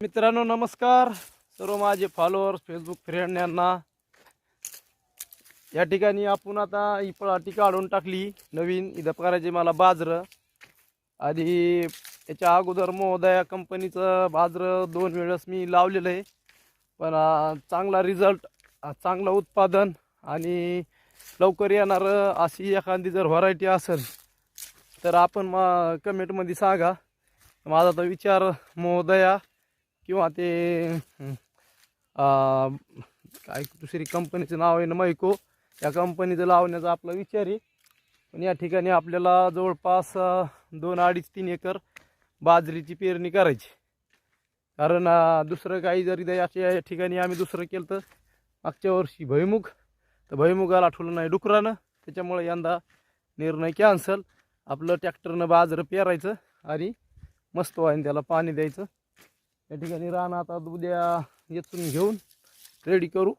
मित्रांनो नमस्कार, सर्व माझे फॉलोअर्स फेसबुक फ्रेंड यांना. या ठिकाणी आपण आता ही पळाटी काढून टाकली नवीन. इथं करायचे मला बाजरं. आधी याच्या अगोदर महोदया कंपनीचं बाजरं 2 वेळेस मी लावलेलं आहे, पण चांगला रिझल्ट, चांगलं उत्पादन आणि लवकर येणारं अशी एखादी जर व्हरायटी असेल तर आपण कमेंटमध्ये सांगा. माझा तर विचार महोदया किंवा ते काय दुसरी कंपनीचं नाव आहे ना, मैको, या कंपनीचं लावण्याचा आपला विचार आहे. पण या ठिकाणी आपल्याला जवळपास 2-2.5-3 एकर बाजरीची पेरणी करायची. कारण दुसरं काही जरी या ठिकाणी आम्ही दुसरं केलं तर मागच्या वर्षी भुईमुग, तर भुईमुगाला ठुलं नाही डुकरानं, त्याच्यामुळे यंदा निर्णय कॅन्सल. आपलं ट्रॅक्टरनं बाजरं पेरायचं आणि मस्त व्हायला त्याला पाणी द्यायचं. या ठिकाणी रान आता उद्या येचून घेऊन रेडी करू